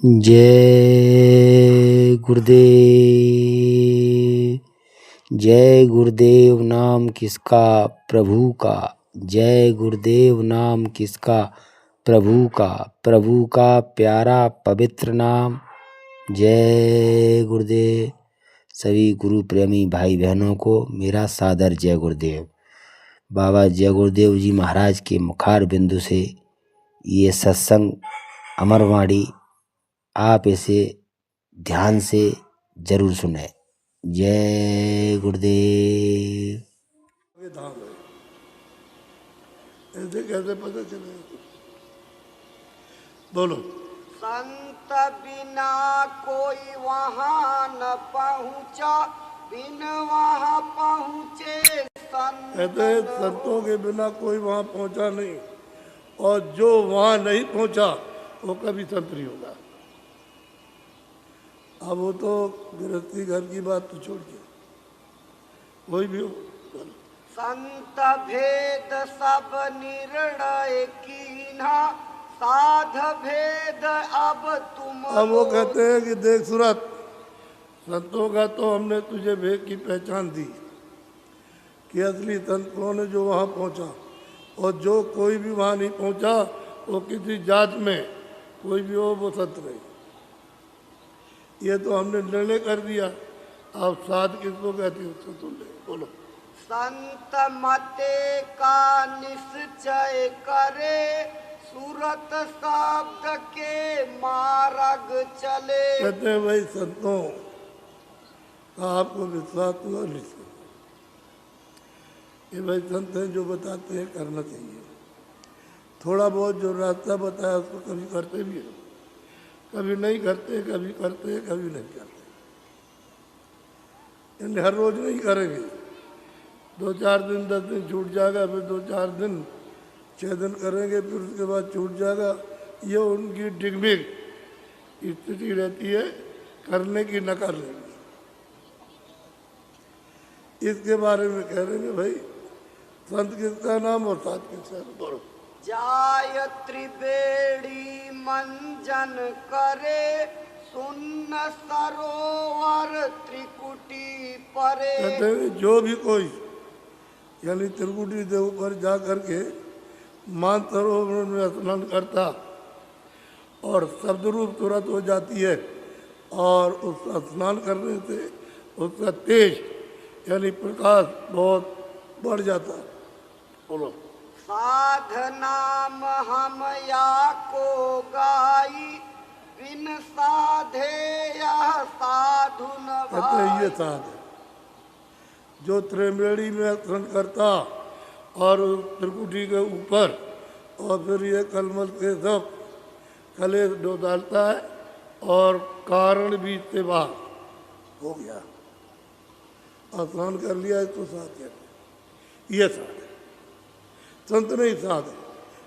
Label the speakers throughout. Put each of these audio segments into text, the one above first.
Speaker 1: जय गुरुदेव। जय गुरुदेव नाम किसका प्रभु का। जय गुरुदेव नाम किसका प्रभु का प्यारा पवित्र नाम। जय गुरुदेव। सभी गुरु प्रेमी भाई बहनों को मेरा सादर जय गुरुदेव। बाबा जय गुरुदेव जी महाराज के मुखार बिंदु से ये सत्संग अमरवाणी आप इसे ध्यान से जरूर सुने। जय गुरुदेव।
Speaker 2: धाम है, ऐसे कैसे पता चलेगा? बोलो।
Speaker 3: संत बिना कोई वहाँ न पहुँचा, बिन वहाँ पहुँचे संत।
Speaker 2: कहते हैं संतों के बिना कोई वहाँ पहुँचा नहीं, और जो वहाँ नहीं पहुँचा वो कभी संत नहीं होगा। अब वो तो गृहस्थी घर की बात तो छोड़िए, कोई भी हो।
Speaker 3: संत भेद सब निर्णय कीन्हा, साध भेद अब तुम।
Speaker 2: अब वो कहते हैं कि देख सूरत, संतों का तो हमने तुझे भेद की पहचान दी कि असली संत कौन है, जो वहाँ पहुँचा, और जो कोई भी वहाँ नहीं पहुँचा वो किसी जात में कोई भी हो वो संत नहीं। ये तो हमने निर्णय कर दिया। आप साध किसको कहते हो? तो तुम ले बोलो।
Speaker 3: संत मते का निश्चय करे, सूरत शब्द के मार्ग चले।
Speaker 2: कहते हैं भाई संतों का आपको विश्वास हुआ निश्चय ये भाई संत हैं, जो बताते हैं करना चाहिए। थोड़ा बहुत जो रास्ता बताया उसको कभी करते भी हैं, कभी नहीं करते, कभी करते हैं, कभी नहीं करते। यानी हर रोज नहीं करेंगे, 2-4 दिन 10 दिन छूट जाएगा, फिर 2-4 दिन 6 दिन करेंगे, फिर उसके बाद छूट जाएगा। ये उनकी डिगमिग स्थिति रहती है करने की न करने की। इसके बारे में कह रहे हैं भाई संत किसका नाम और साथ किसका बोलो।
Speaker 3: जाय त्रिवेणी मंजन करे, सुन्न सरोवर त्रिकुटी परे।
Speaker 2: कहते हैं जो भी कोई यानी त्रिकुटी के ऊपर जा करके मानसरोवर में स्नान करता और शब्दरूप तुरंत हो जाती है, और उस स्नान करने से उसका तेज यानी प्रकाश बहुत बढ़ जाता है। बोलो।
Speaker 3: साध नाम हम या को गाई, बिन साधे यह साधु न
Speaker 2: कहते हैं ये साध है जो त्रिवेणी में स्नान करता और उस त्रिकुटी के ऊपर, और फिर ये कलमल के सब कलेश डो डालता है और कारण भी इससे बाहर हो गया, स्नान कर लिया, इसको साध कहते हैं। ये साध है, संत नहीं साध है,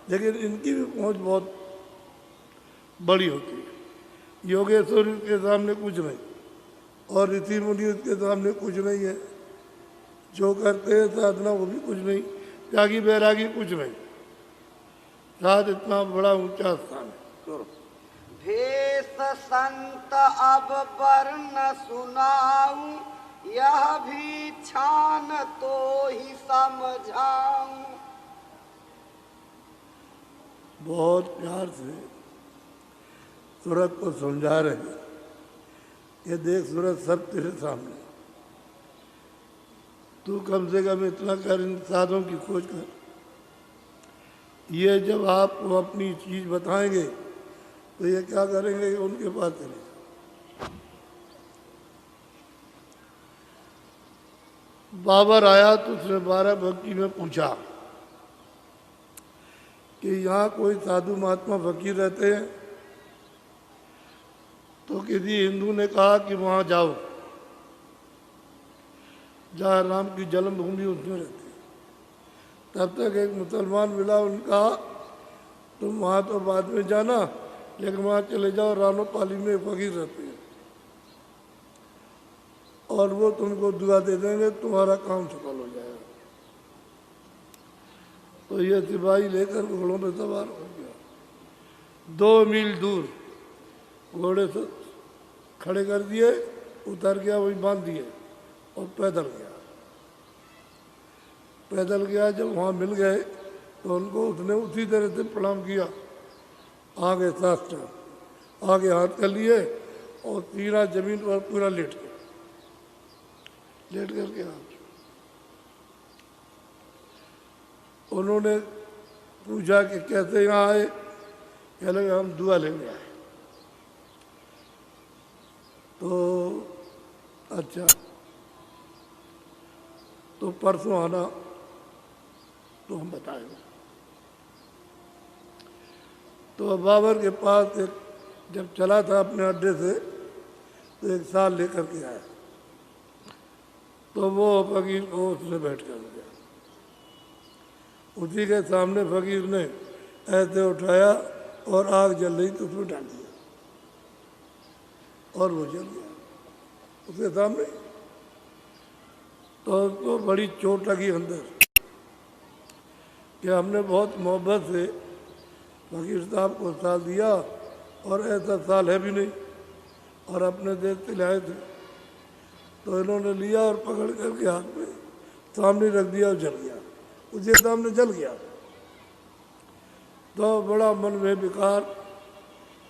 Speaker 2: लेकिन इनकी भी पहुंच बहुत बड़ी होती है। योगेश्वर के सामने कुछ नहीं, और ऋषि मुनि उसके सामने कुछ नहीं है। जो करते हैं साधना वो भी कुछ नहीं, त्यागी बैरागी कुछ नहीं। साध इतना बड़ा ऊंचा स्थान है।
Speaker 3: भेष संत अब वर्ण सुनाऊं, यह भी छान तो ही समझाऊं।
Speaker 2: बहुत प्यार से सूरत को समझा रहे हैं। ये देख सूरत सब तेरे सामने, तू कम से कम इतना कर, इन साधों की खोज कर। ये जब आपको अपनी चीज़ बताएंगे तो ये क्या करेंगे कि उनके पास चले। बाबर आया तो उसने 12 भक्ति में पूछा कि यहाँ कोई साधु महात्मा फकीर रहते हैं? तो किसी हिंदू ने कहा कि वहाँ जाओ जहाँ राम की जन्मभूमि उसमें रहती है। तब तक एक मुसलमान मिला, उनका तुम वहाँ तो बाद में जाना, लेकिन वहाँ चले जाओ, रानोपाली में फकीर रहते हैं और वो तुमको दुआ दे देंगे, तुम्हारा काम सफल हो जाएगा। तो ये सिपाही लेकर घोड़ों में सवार हो गया। 2 मील दूर घोड़े से खड़े कर दिए, उतर गया, वही बांध दिए और पैदल गया। पैदल गया, जब वहाँ मिल गए तो उनको उसने उसी तरह से प्रणाम किया, आगे साष्टांग, आगे हाथ कर लिए और सीधा जमीन पर पूरा लेट गया। लेट करके हाथ उन्होंने पूछा कि कैसे यहाँ आए? कह लगे हम दुआ लेने आए। तो अच्छा, तो परसों आना तो हम बताएंगे। तो बाबर के पास एक जब चला था अपने अड्डे से तो एक साल लेकर के आया, तो वो फकीर को उसने बैठ कर दिया। उसी के सामने फकीर ने ऐसे उठाया और आग जल रही तो उसमें डाल दिया और वो जल गया उसके सामने। तो उसको बड़ी चोट लगी अंदर कि हमने बहुत मोहब्बत से फकीर साहब को साल दिया और ऐसा साल है भी नहीं, और अपने देश से लाए थे। तो इन्होंने लिया और पकड़ करके हाथ में सामने रख दिया और जल गया, उसके सामने जल गया। तो बड़ा मन में विकार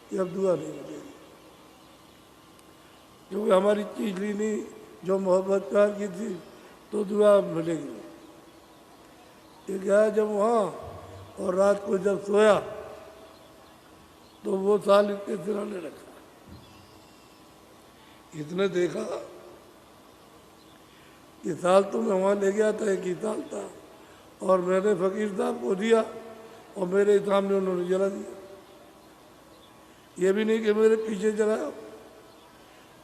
Speaker 2: कि अब दुआ नहीं मिलेगी, क्योंकि हमारी चीज ली नहीं जो मोहब्बत प्यार की थी, तो दुआ मिलेगी। ये गया जब वहाँ और रात को जब सोया तो वो साल इसके सिराने रखा। इसने देखा कि साल तो मैं वहाँ ले गया था, एक ही साल था, और मैंने फकीर साहब को दिया और मेरे सामने उन्होंने जला दिया। ये भी नहीं कि मेरे पीछे जलाया,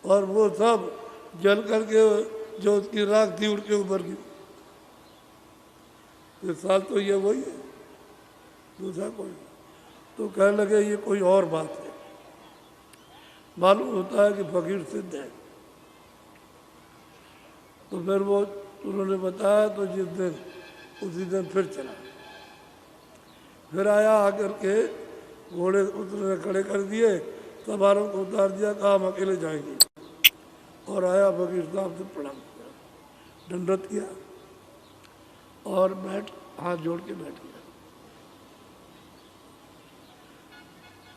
Speaker 2: और वो सब जल करके जो उसकी राख थी उड़ के ऊपर गिरी। ये साल तो ये वही है, दूसरा कोई। तो कहने लगे ये कोई और बात है। मालूम होता है कि फकीर सिद्ध है। तो फिर वो उन्होंने बताया, तो जिस दिन उसी दिन फिर चला, फिर आया, आकर के घोड़े उसने खड़े कर दिए, सवारों को उतार दिया, कहा हम अकेले जाएंगे, और आया फकीर साहब से प्रणाम किया, दंडवत किया और बैठ हाथ जोड़ के बैठ गया।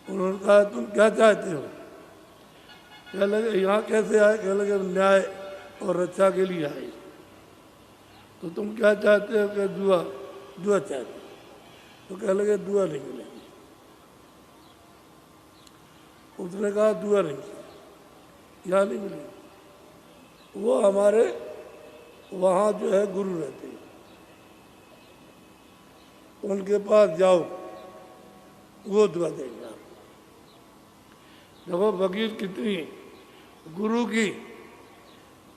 Speaker 2: उन्होंने कहा तुम क्या चाहते हो? कह लगे यहाँ कैसे आए? कह लगे न्याय और रक्षा के लिए आए। तो तुम क्या चाहते हो? कि दुआ दुआ चाहते। तो कह लगे दुआ नहीं मिलेगी। उसने कहा दुआ नहीं, यहाँ नहीं मिलेगी। वो हमारे वहाँ जो है गुरु रहते हैं, उनके पास जाओ, वो दुआ देंगे आप। देखो फकीर कितनी गुरु की,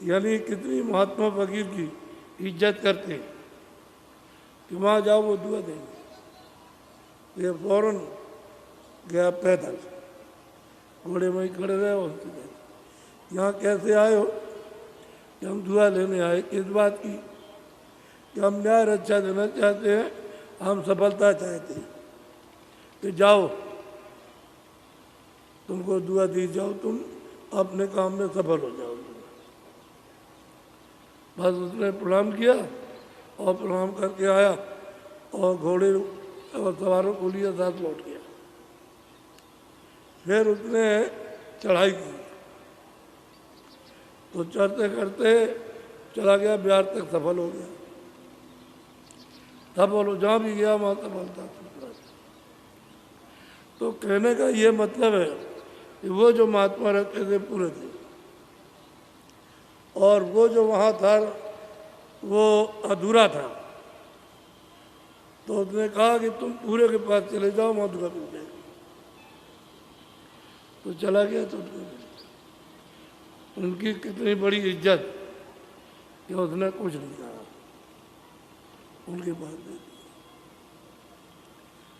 Speaker 2: यानी कितनी महात्मा फकीर की इज्जत करते हैं कि वहाँ जाओ वो दुआ देंगे। ये फौरन गया पैदल, घोड़े में ही खड़े रहे। उनसे यहाँ कैसे आए हो? कि हम दुआ लेने आए। किस बात की? कि हम न्याय रक्षा देना चाहते हैं, हम सफलता चाहते हैं। कि जाओ, तुमको दुआ दी जाओ, तुम अपने काम में सफल हो जाओ। बस उसने प्रणाम किया और प्रणाम करके आया और घोड़े और सवारों को लिया, साथ लौट गया। फिर उसने चढ़ाई की, तो चढ़ते करते चला गया, बिहार तक सफल हो गया। सफल हो, जहाँ भी गया वहाँ सफलता। तो कहने का ये मतलब है कि वो जो महात्मा रहते थे पूरे थे, और वो जो वहाँ था वो अधूरा था। तो उसने कहा कि तुम पूरे के पास चले जाओ, वहाँ दुआ मिल जाएगी। तो चला गया तो उनकी कितनी बड़ी इज्जत कि उसने कुछ नहीं कहा, उनके पास दे दिया।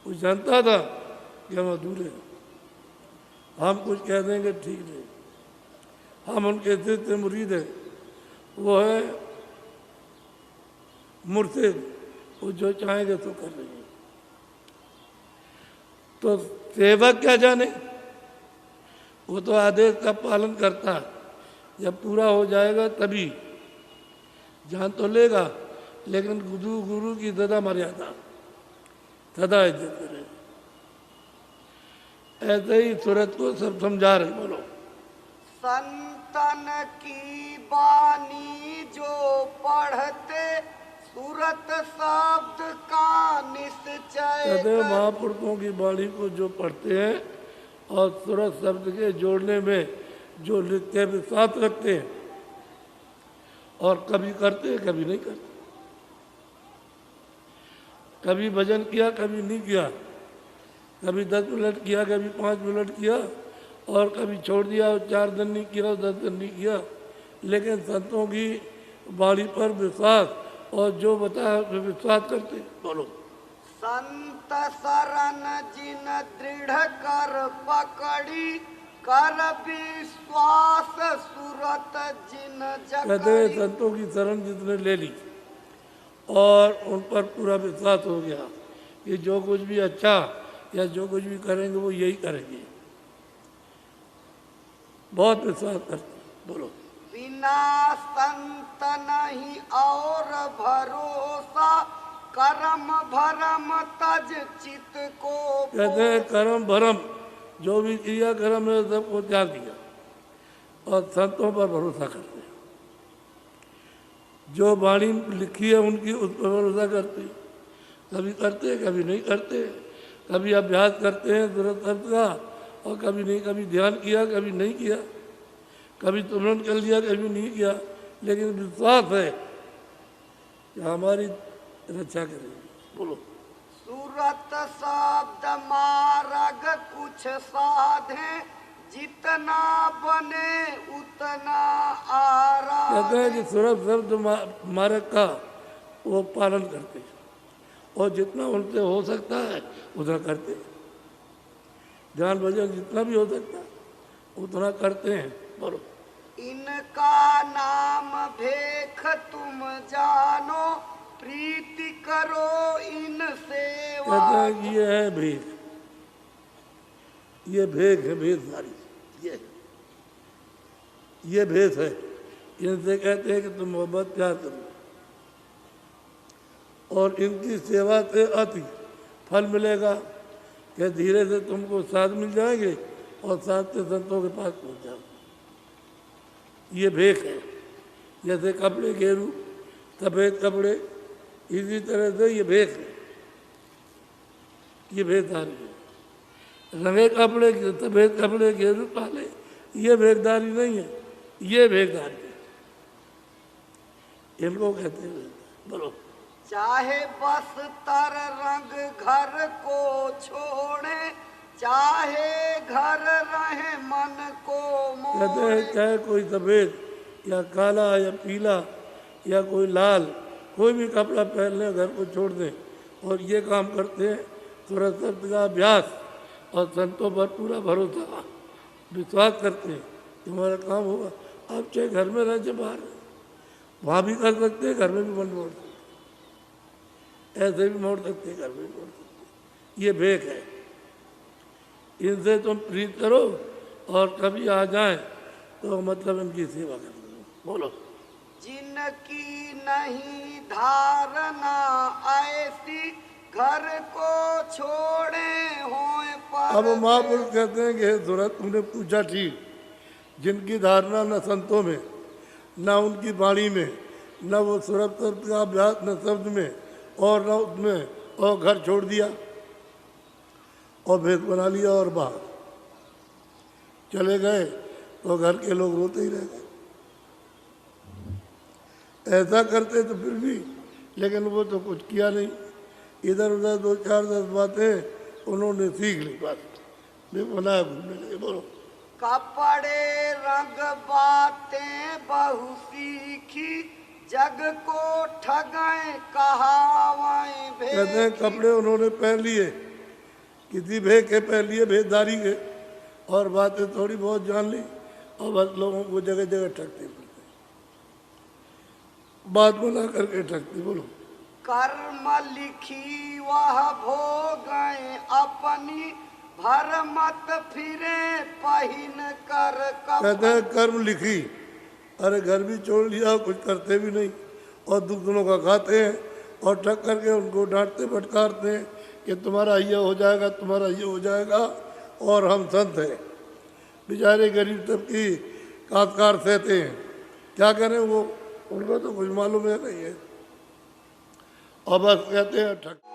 Speaker 2: वो जानता था कि हम अधूरे हैं, हम कुछ कह देंगे ठीक नहीं, हम उनके दिल से मुरीद हैं। वो है मुर्शिद, वो जो चाहेंगे तो कर लेंगे। तो सेवक क्या जाने, वो तो आदेश का पालन करता है, जब पूरा हो जाएगा तभी जान तो लेगा, लेकिन गुरु की सदा मर्यादा, सदा इज्जत करे। ऐसे ही सूरत को सब समझा रहे। बोलो।
Speaker 3: संतन की बानी जो पढ़ते सूरत शब्द का निश्चय
Speaker 2: कहते हैं महापुरुषों की वाणी को जो पढ़ते हैं और सूरत शब्द के जोड़ने में जो नित्य विश्वास रखते हैं और कभी करते हैं कभी नहीं करते, कभी भजन किया कभी नहीं किया, कभी 10 मिनट किया कभी 5 मिनट किया और कभी छोड़ दिया और 4 दिन नहीं किया और 10 दिन नहीं किया, लेकिन संतों की वाणी पर विश्वास और जो बताया उस पर विश्वास करते। बोलो।
Speaker 3: संत शरण जिन दृढ़ कर पकड़ी कर विश्वास सूरत जिन
Speaker 2: कहते हैं
Speaker 3: जकड़ी।
Speaker 2: संतों की शरण जितने ले ली और उन पर पूरा विश्वास हो गया कि जो कुछ भी अच्छा या जो कुछ भी करेंगे वो यही करेंगे, बहुत विश्वास करते। बोलो।
Speaker 3: बिना संत नहीं और भरोसा कर्म भरम तज चित को।
Speaker 2: कहते हैं कर्म भरम जो भी किया कर्म में सबको त्याग दिया और संतों पर भरोसा करते हैं, जो वाणी लिखी है उनकी उस पर भरोसा करते हैं, कभी करते हैं कभी नहीं करते, कभी अभ्यास करते हैं सूरत शब्द का और कभी नहीं, कभी ध्यान किया कभी नहीं किया, कभी तुमरण कर लिया कभी नहीं किया, लेकिन विश्वास है कि हमारी रक्षा करेगी। बोलो।
Speaker 3: सूरत शब्द मार्ग कुछ साधे जितना बने उतना आरा।
Speaker 2: कहते हैं कि सूरत शब्द मार्ग का वो पालन करते हैं और जितना उनसे हो सकता है उतना करते हैं, ध्यान भजन जितना भी हो सकता है उतना करते हैं। बोलो।
Speaker 3: इनका नाम भेख तुम जानो प्रीति करो इन सेवा।
Speaker 2: कहते हैं कि ये है भेद, ये भेद है, भेदधारी, ये भेद है। इनसे कहते हैं कि तुम मोहब्बत प्यार करो और इनकी सेवा से अति फल मिलेगा कि धीरे से तुमको साथ मिल जाएंगे और साथ से संतों के पास पहुंच जाओगे। ये भेद है, जैसे कपड़े घेरू सफेद कपड़े, इसी तरह से ये भेद है, ये भेदधारी है। रंगे कपड़े सफेद कपड़े घेरू पाले, ये भेदधारी नहीं है, ये भेदधारी है, इनको कहते हैं। बोलो।
Speaker 3: चाहे बस तर रंग घर को छोड़े चाहे घर रहे मन को
Speaker 2: कहते
Speaker 3: मोड़े।
Speaker 2: हैं चाहे कोई सफेद या काला या पीला या कोई लाल कोई भी कपड़ा पहन ले घर को छोड़ दें और ये काम करते हैं सूरत शब्द का अभ्यास और संतों पर पूरा भरोसा विश्वास करते हैं कि हमारा काम होगा। आप चाहे घर में रह चाहे बाहर वहाँ भी कर सकते हैं, घर में भी मन मोड़ सकते हैं, ऐसे भी मोड़ सकते हैं, घर में भी मोड़ सकते हैं। ये भेद है, इनसे तुम प्रीत करो और कभी आ जाए तो मतलब इनकी सेवा कर दो। बोलो।
Speaker 3: जिनकी नहीं धारणा ऐसी घर को छोड़े होए पर।
Speaker 2: अब महापुरुष कहते हैं कि हे सूरत तुमने पूछा ठीक, जिनकी धारणा न संतों में न उनकी वाणी में न वो सूरत शब्द का अभ्यास न शब्द में और न उसमें, और घर छोड़ दिया और भेद बना लिया और बाहर चले गए तो घर के लोग रोते ही रह गए। ऐसा करते तो फिर भी, लेकिन वो तो कुछ किया नहीं, इधर उधर 2-4-10 बातें उन्होंने सीख ली, बस बनाया घूमने लगे। बोलो।
Speaker 3: कपड़े रंग बातें बहु सीखी जग को ठगाए कहावाएं
Speaker 2: कहते हैं कपड़े उन्होंने पहन लिए, किसी भेद के पहन लिए, भेदधारी के, और बातें थोड़ी बहुत जान ली और बस लोगों को जगह जगह ठगते फिरते, बात बना करके ठगते। बोलो।
Speaker 3: कर्म लिखी वह भोगें अपनी भर मत फिरे पहिन कर
Speaker 2: कहते हैं कर्म लिखी, अरे घर भी छोड़ लिया, कुछ करते भी नहीं और दुगनों का खाते हैं और ठग करके उनको डांटते फटकारते हैं कि तुम्हारा ये हो जाएगा, तुम्हारा ये हो जाएगा, और हम संत हैं। बेचारे गरीब तबकी कातकार सहते हैं, क्या करें, वो उनको तो कुछ मालूम है नहीं है, और बस कहते हैं ठग।